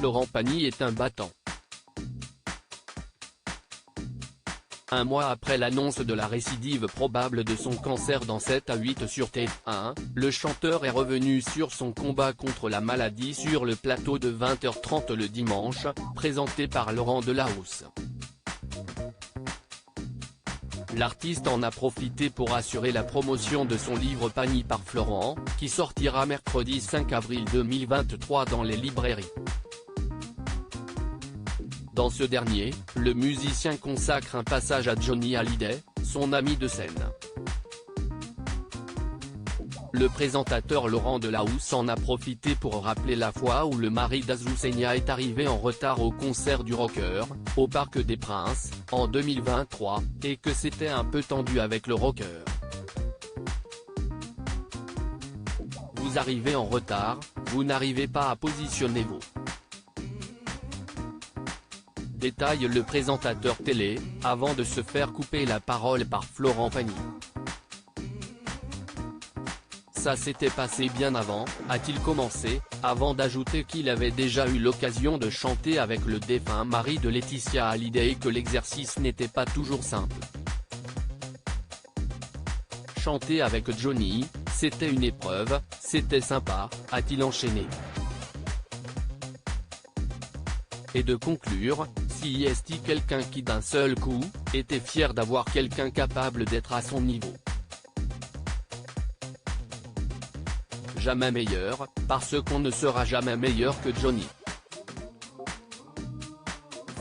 Florent Pagny est un battant. Un mois après l'annonce de la récidive probable de son cancer dans 7 à 8 sur TF1, le chanteur est revenu sur son combat contre la maladie sur le plateau de 20h30 le dimanche, présenté par Laurent Delahousse. L'artiste en a profité pour assurer la promotion de son livre Pagny par Florent, qui sortira mercredi 5 avril 2023 dans les librairies. Dans ce dernier, le musicien consacre un passage à Johnny Hallyday, son ami de scène. Le présentateur Laurent Delahousse en a profité pour rappeler la fois où le mari d'Azucena est arrivé en retard au concert du rocker, au Parc des Princes, en 2023, et que c'était un peu tendu avec le rocker. Vous arrivez en retard, vous n'arrivez pas à positionner vos. Détaille le présentateur télé, avant de se faire couper la parole par Florent Pagny. Ça s'était passé bien avant, a-t-il commencé, avant d'ajouter qu'il avait déjà eu l'occasion de chanter avec le défunt mari de Laetitia Hallyday et que l'exercice n'était pas toujours simple. Chanter avec Johnny, c'était une épreuve, c'était sympa, a-t-il enchaîné. Et de conclure, si est quelqu'un qui d'un seul coup, était fier d'avoir quelqu'un capable d'être à son niveau. Jamais meilleur, parce qu'on ne sera jamais meilleur que Johnny.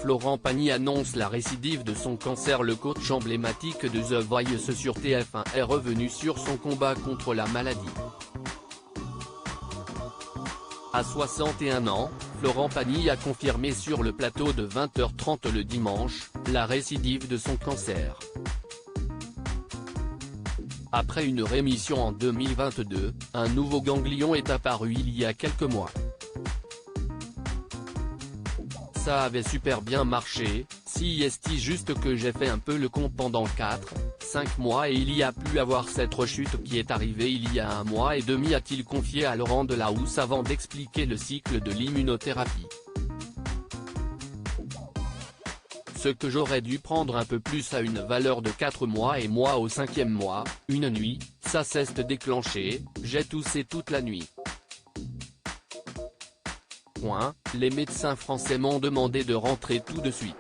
Florent Pagny annonce la récidive de son cancer. Le coach emblématique de The Voice sur TF1 est revenu sur son combat contre la maladie. À 61 ans, Florent Pagny a confirmé sur le plateau de 20h30 le dimanche, la récidive de son cancer. Après une rémission en 2022, un nouveau ganglion est apparu il y a quelques mois. Ça avait super bien marché, si est juste que j'ai fait un peu le con pendant 4-5 mois et il y a pu avoir cette rechute qui est arrivée il y a 1 mois et demi, a-t-il confié à Laurent Delahousse avant d'expliquer le cycle de l'immunothérapie. Ce que j'aurais dû prendre un peu plus à une valeur de 4 mois et moi au 5e mois, une nuit, ça s'est déclenché, j'ai toussé toute la nuit. Les médecins français m'ont demandé de rentrer tout de suite.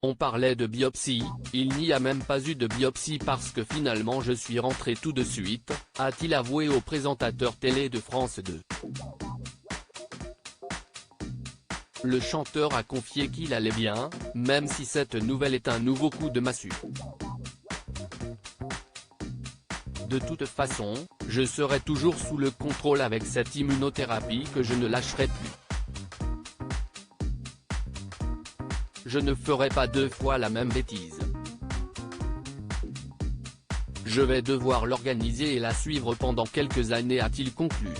On parlait de biopsie, il n'y a même pas eu de biopsie parce que finalement je suis rentré tout de suite, a-t-il avoué au présentateur télé de France 2. Le chanteur a confié qu'il allait bien, même si cette nouvelle est un nouveau coup de massue. De toute façon, je serai toujours sous le contrôle avec cette immunothérapie que je ne lâcherai plus. Je ne ferai pas 2 fois la même bêtise. Je vais devoir l'organiser et la suivre pendant quelques années, a-t-il conclu.